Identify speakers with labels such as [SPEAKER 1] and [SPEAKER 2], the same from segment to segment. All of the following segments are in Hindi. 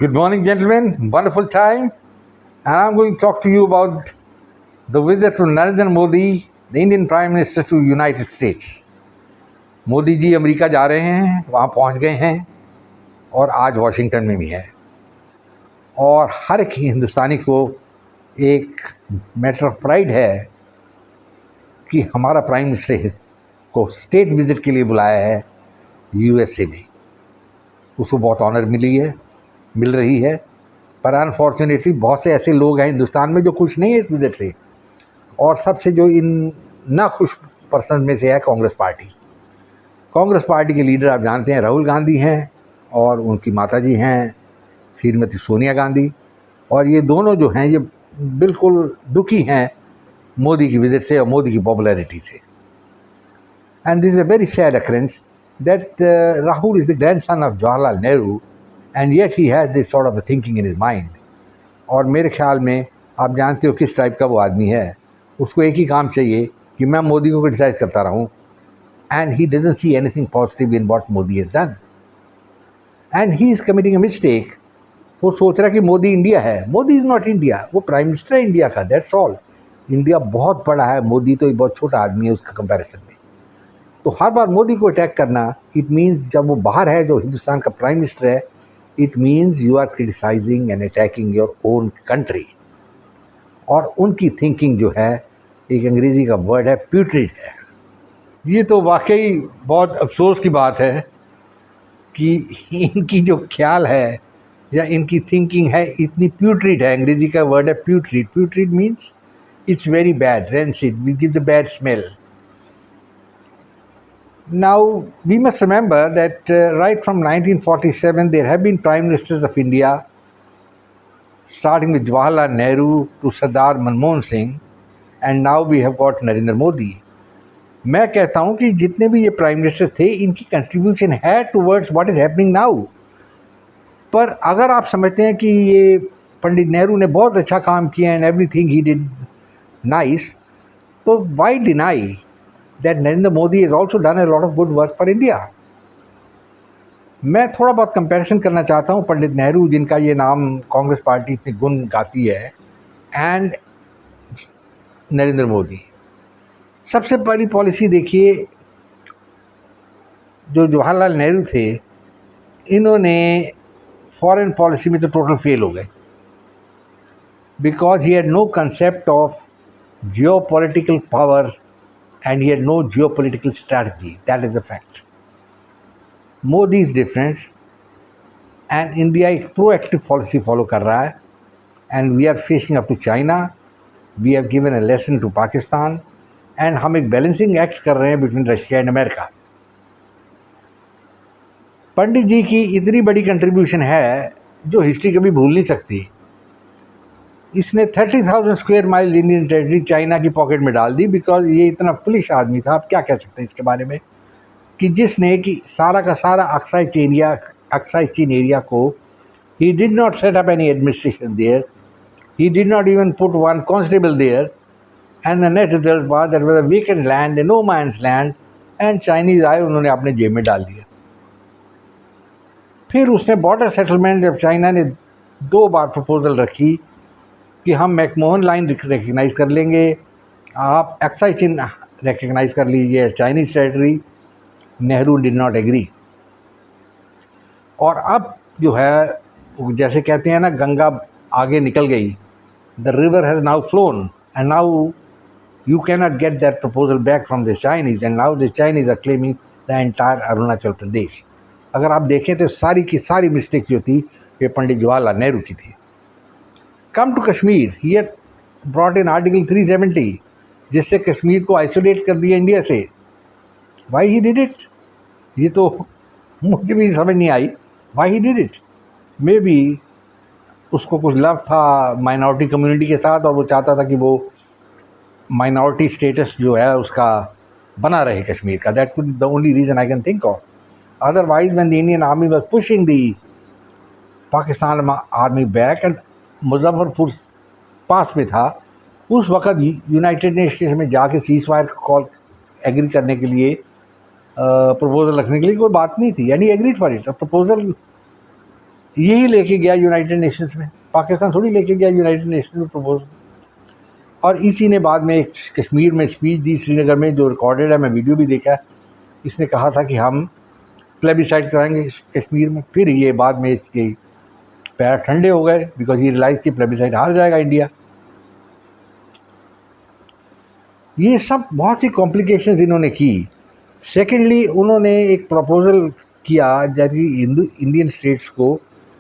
[SPEAKER 1] Good morning, gentlemen. Wonderful time. And I'm going to talk to you about the visit of Narendra Modi, the Indian Prime Minister, to United States. Modi ji America जा रहे हैं, वहाँ पहुँच गए हैं और आज वॉशिंगटन में भी हैं। और हर एक हिंदुस्तानी को एक मैटर ऑफ प्राइड है कि हमारा प्राइम मिनिस्टर को स्टेट विजिट के लिए बुलाया है यूएसए में। उसको बहुत ऑनर मिल रही है, पर अनफॉर्चुनेटली बहुत से ऐसे लोग हैं हिंदुस्तान में जो खुश नहीं है इस विजिट से। और सबसे जो इन नाखुश पर्सन में से है कांग्रेस पार्टी के लीडर आप जानते हैं राहुल गांधी हैं और उनकी माताजी हैं श्रीमती सोनिया गांधी। और ये दोनों जो हैं ये बिल्कुल दुखी हैं मोदी की विजिट से और मोदी की पॉपुलैरिटी से। And this is a very sad occurrence that Rahul is the grandson of Jawaharlal Nehru and yet he has this sort of a thinking in his mind. और मेरे ख्याल में आप जानते हो किस टाइप का वो आदमी है। उसको एक ही काम चाहिए कि मैं मोदी को क्रिटिसाइज करता रहूं, and he doesn't see anything positive in what Modi has done and he is committing a mistake. वो सोच रहा है कि मोदी इंडिया है। मोदी इज़ नॉट इंडिया, वो प्राइम मिनिस्टर है इंडिया का, दैट्स ऑल। इंडिया बहुत बड़ा है, मोदी तो एक बहुत छोटा आदमी है उसका कंपैरिजन में। तो हर बार मोदी को अटैक करना, इट मीन्स जब वो बाहर है जो हिंदुस्तान का प्राइम मिनिस्टर है, it means you are criticizing and attacking your own country. और उनकी थिंकिंग जो है, एक अंग्रेज़ी का वर्ड है प्यूट्रिड है। ये तो वाकई बहुत अफसोस की बात है कि इनकी जो ख्याल है या इनकी थिंकिंग है इतनी प्यूट्रिड है। अंग्रेज़ी का वर्ड है प्यूट्रिड। प्यूट्रिड means it's very bad, rancid, we give the bad smell. Now, we must remember that right from 1947, there have been Prime Ministers of India, starting with Jawaharlal Nehru to Sardar Manmohan Singh, and now we have got Narendra Modi. मैं कहता हूँ कि जितने भी ये प्राइम मिनिस्टर थे, इनकी कंट्रीब्यूशन है towards what is happening now. पर अगर आप समझते हैं कि ये पंडित नेहरू ने बहुत अच्छा काम किया and everything he did nice, so why deny that Narendra Modi has also done a lot of good work for India? मैं थोड़ा बहुत कंपैरिजन करना चाहता हूँ पंडित नेहरू, जिनका ये नाम कांग्रेस पार्टी इतनी गुण गाती है, एंड नरेंद्र मोदी। सबसे पहली पॉलिसी देखिए, जो जवाहरलाल नेहरू थे, इन्होंने फॉरेन पॉलिसी में तो टोटल फेल हो गए, because he had no concept of geopolitical power and he had no geopolitical strategy. That is the fact. Modi is different and India एक proactive policy follow कर रहा है, and we are facing up to China. We have given a lesson to Pakistan and हम एक balancing act कर रहे हैं between Russia and America. पंडित जी की इतनी बड़ी कंट्रीब्यूशन है जो हिस्ट्री कभी भूल नहीं सकती। इसने 30,000 square mile Indian territory China की पॉकेट में डाल दी, बिकॉज ये इतना फुलिश आदमी था। आप क्या कह सकते हैं इसके बारे में, कि जिसने कि सारा का सारा अक्साई चीन एरिया को, he did not set up any administration there, he did not even put one constable there, and the net result was that was a vacant land, no man's land, and Chinese आए, उन्होंने अपने जेब में डाल दिया। फिर उसने बॉर्डर सेटलमेंट, जब चाइना ने 2 बार प्रपोजल रखी कि हम मैकमोहन लाइन रिकग्नाइज़ कर लेंगे, आप एक्साई चीन रिकग्नाइज़ कर लीजिए Chinese territory, Nehru did not agree. और अब जो है, जैसे कहते हैं ना, गंगा आगे निकल गई, the river has now flown and now you can not get that proposal back from the Chinese, and now the Chinese are claiming the entire Arunachal Pradesh. अगर आप देखें तो सारी की सारी मिस्टेक जो थी ये पंडित जवाहरलाल नेहरू की थी। Come to Kashmir, he had brought in article 370, जिससे कश्मीर को आइसोलेट कर दिया इंडिया से। वाई ही डिड इट, ये तो मुझे भी समझ नहीं आई why he did it. Maybe उसको कुछ लव था माइनॉरिटी कम्युनिटी के साथ, और वो चाहता था कि वो माइनॉरिटी स्टेटस जो है उसका बना रहे कश्मीर का। That could the only reason I can think of. Otherwise when the Indian army was pushing the Pakistan army back and Muzaffarpur पास में था, उस वक़्त यूनाइटेड नेशंस में जाके सीज़फायर कॉल एग्री करने के लिए, प्रपोज़ल रखने के लिए कोई बात नहीं थी, यानी एग्रीड फॉर इट। प्रपोज़ल यही लेके गया यूनाइटेड नेशंस में, पाकिस्तान थोड़ी लेके गया यूनाइटेड नेशंस में प्रपोजल। और इसी ने बाद में एक कश्मीर में स्पीच दी श्रीनगर में, जो रिकॉर्डेड है, मैं वीडियो भी देखा। इसने कहा था कि हम प्लेबिसाइड कराएंगे कश्मीर में। फिर ये बाद में इसके पैर ठंडे हो गए, बिकॉज ये रियलाइज कि प्लेबिसाइड हार जाएगा इंडिया। ये सब बहुत सी कॉम्प्लिकेशंस इन्होंने की। सेकेंडली, उन्होंने एक प्रपोजल किया जैसे इंडियन स्टेट्स को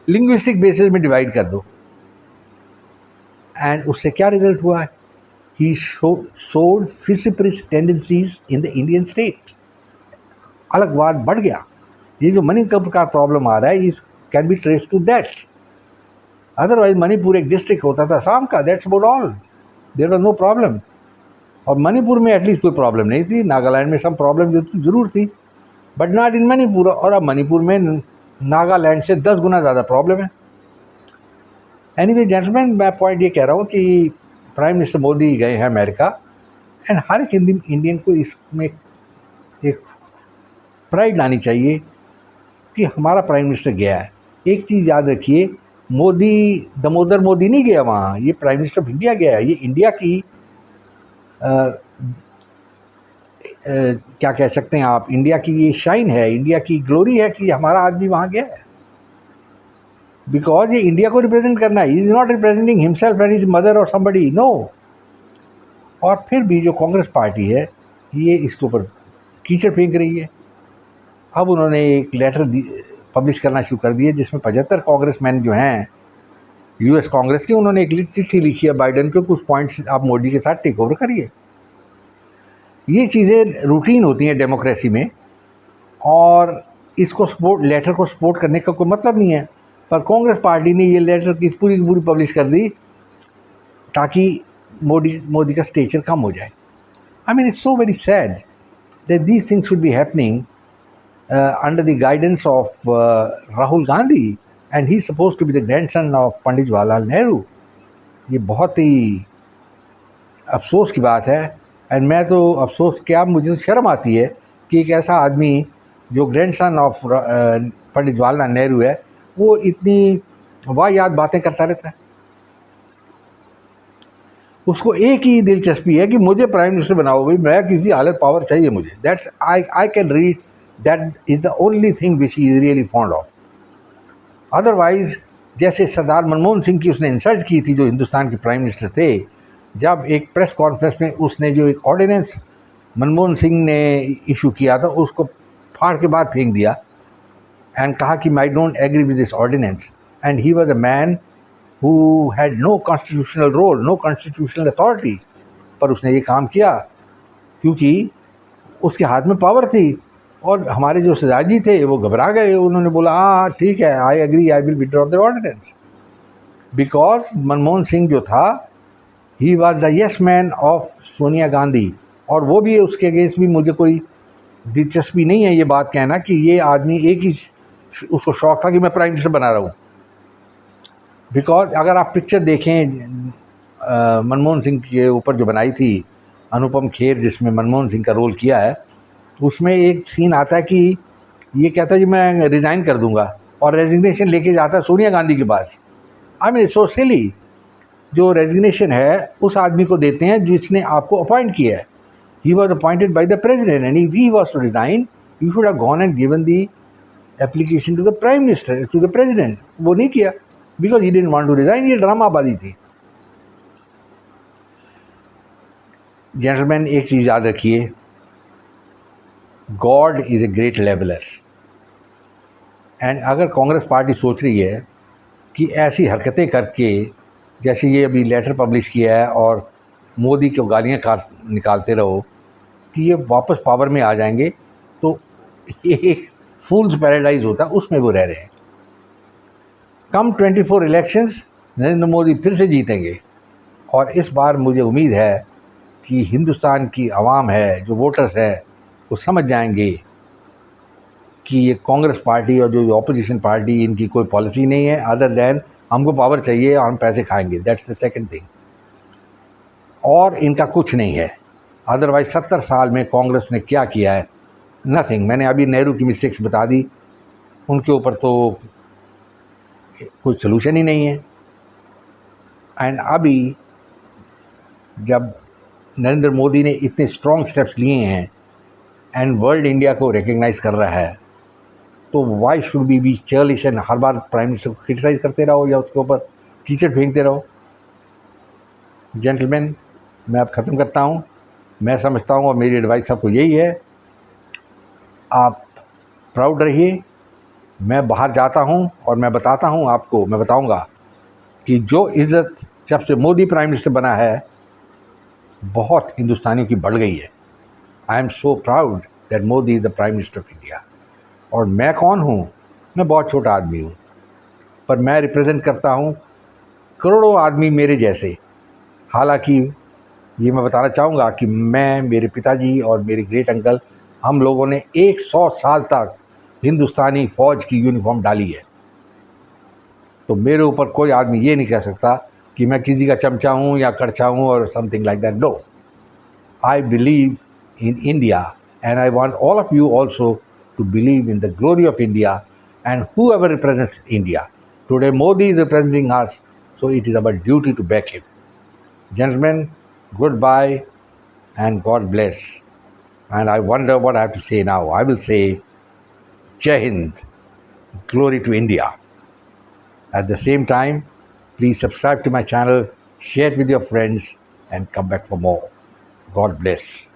[SPEAKER 1] लिंग्विस्टिक बेसिस में डिवाइड कर दो, एंड उससे क्या रिजल्ट हुआ है? He showed fissiparous tendencies in the Indian state. अलगवाद बढ़ गया। ये जो मणिपुर का प्रॉब्लम आ रहा है, इस can be trace to that. Otherwise Manipur एक डिस्ट्रिक्ट होता था असम का, that's about all, there was no problem. और मणिपुर में एटलीस्ट कोई प्रॉब्लम नहीं थी। नागालैंड में सब प्रॉब्लम जो थी ज़रूर थी, बट नॉट इन मणिपुर। और अब मणिपुर में नागालैंड से 10 गुना ज़्यादा प्रॉब्लम है। एनीवे जेंटलमैन, मैं पॉइंट ये कह रहा हूँ कि प्राइम मिनिस्टर मोदी गए हैं अमेरिका, एंड हर एक इंडियन को इसमें एक प्राइड लानी चाहिए कि हमारा प्राइम मिनिस्टर गया है। एक चीज़ याद रखिए, मोदी, दामोदर मोदी नहीं गया वहाँ, ये प्राइम मिनिस्टर ऑफ इंडिया गया है। ये इंडिया की क्या कह सकते हैं आप, इंडिया की ये शाइन है, इंडिया की ग्लोरी है कि हमारा आदमी वहाँ गया है, बिकॉज ये इंडिया को रिप्रेजेंट करना है। He is not representing himself and his mother और समबडी, नो। और फिर भी जो कांग्रेस पार्टी है, ये इसके ऊपर कीचड़ फेंक रही है। अब उन्होंने एक लेटर पब्लिश करना शुरू कर दिया, जिसमें 75 कांग्रेसमैन जो हैं यूएस कांग्रेस के, उन्होंने एक चिट्ठी लिखी है बाइडेन को, कुछ पॉइंट्स आप मोदी के साथ टेक ओवर करिए। ये चीज़ें रूटीन होती हैं डेमोक्रेसी में, और इसको सपोर्ट, लेटर को सपोर्ट करने का कोई मतलब नहीं है। पर कांग्रेस पार्टी ने ये लेटर की पूरी पब्लिश कर दी ताकि मोदी का स्टेचर कम हो जाए। I mean, it's so very sad that these things should be happening under the guidance of Rahul Gandhi, and he is supposed to be the grandson of Pandit Jawaharlal Nehru. ये बहुत ही अफसोस की बात है। एंड मैं तो अफसोस क्या, मुझे तो शर्म आती है कि एक ऐसा आदमी जो ग्रैंडसन ऑफ पंडित जवाहरलाल नेहरू है, वो इतनी वाहियात बातें करता रहता है। उसको एक ही दिलचस्पी है कि मुझे प्राइम मिनिस्टर बनाओ भाई, मैं किसी हालत पावर चाहिए मुझे। That's I can read, that is the only thing which he is really fond of. Otherwise, जैसे सरदार मनमोहन सिंह की उसने इंसल्ट की थी, जो हिंदुस्तान के प्राइम मिनिस्टर थे, जब एक प्रेस कॉन्फ्रेंस में उसने जो एक ऑर्डिनेंस मनमोहन सिंह ने इशू किया था, उसको फाड़ के बाहर फेंक दिया एंड कहा कि I don't agree with this ordinance. And he was a man who had no constitutional role, no constitutional authority, पर उसने ये काम किया क्योंकि उसके हाथ में पावर थी। और हमारे जो सजाजी थे वो घबरा गए, उन्होंने बोला हाँ ठीक है, I agree, I will withdraw the ordinance. Because Manmohan Singh जो था, he was the yes man of Sonia Gandhi, और वो भी उसके अगेंस्ट भी मुझे कोई दिलचस्पी नहीं है ये बात कहना कि ये आदमी एक ही उसको शौक था कि मैं प्राइम मिनिस्टर बना रहा हूँ। बिकॉज अगर आप पिक्चर देखें मनमोहन सिंह के ऊपर जो बनाई थी अनुपम खेर, जिसमें मनमोहन सिंह का रोल किया है, उसमें एक सीन आता है कि ये कहता है कि मैं रिज़ाइन कर दूंगा, और रेजिग्नेशन लेके जाता है सोनिया गांधी के पास। आई मीन सो सिली। जो रेजिग्नेशन है उस आदमी को देते हैं जिसने आपको अपॉइंट किया है। He was appointed by the president, and if he was to resign, you should have gone and given the application to the prime minister, to the president. वो नहीं किया because he didn't want to resign. ये ड्रामाबाजी थी। जेंटलमैन, एक चीज़ याद रखिए, God is a great leveler. And अगर कांग्रेस पार्टी सोच रही है कि ऐसी हरकतें करके, जैसे ये अभी लेटर पब्लिश किया है और मोदी को गालियाँ निकालते रहो, कि ये वापस पावर में आ जाएंगे, तो एक फूल्स पैराडाइज होता है, उसमें वो रह रहे हैं। कम 24 इलेक्शंस नरेंद्र मोदी फिर से जीतेंगे, और इस बार मुझे उम्मीद है कि हिंदुस्तान की आवाम है, जो वोटर्स है, वो समझ जाएंगे कि ये कांग्रेस पार्टी और जो ऑपोजिशन पार्टी, इनकी कोई पॉलिसी नहीं है अदर दैन हमको पावर चाहिए और हम पैसे खाएंगे। That's the second thing. और इनका कुछ नहीं है। अदरवाइज 70 साल में कांग्रेस ने क्या किया है? नथिंग। मैंने अभी नेहरू की मिस्टेक्स बता दी, उनके ऊपर तो कोई सलूशन ही नहीं है। एंड अभी जब नरेंद्र मोदी ने इतने स्ट्रॉन्ग स्टेप्स लिए हैं एंड वर्ल्ड इंडिया को रिकग्नाइज़ कर रहा है, तो why should be चर्लिश and her bar prime minister को क्रिटिसाइज़ करते रहो या उसके ऊपर कीचड़ फेंकते रहो। जेंटलमैन, मैं अब ख़त्म करता हूँ। मैं समझता हूँ और मेरी एडवाइस आपको यही है, आप प्राउड रहिए। मैं बाहर जाता हूँ और मैं बताता हूँ आपको, मैं बताऊँगा कि जो इज़्ज़त जब से मोदी प्राइम मिनिस्टर बना है बहुत हिंदुस्तानियों की बढ़ गई है। I am so proud that Modi is the prime minister of India. और मैं कौन हूँ? मैं बहुत छोटा आदमी हूँ, पर मैं रिप्रेजेंट करता हूँ करोड़ों आदमी मेरे जैसे। हालांकि ये मैं बताना चाहूँगा कि मैं, मेरे पिताजी और मेरे ग्रेट अंकल, हम लोगों ने 100 साल तक हिंदुस्तानी फ़ौज की यूनिफॉर्म डाली है। तो मेरे ऊपर कोई आदमी ये नहीं कह सकता कि मैं किसी का चमचा हूँ या कड़छा हूँ और something like that. No, I believe in India, and I want all of you also to believe in the glory of India and whoever represents India. Today Modi is representing us, so it is our duty to back him. Gentlemen, goodbye and God bless. And I wonder what I have to say now. I will say Jai Hind, glory to India. At the same time, please subscribe to my channel, share it with your friends, and come back for more. God bless.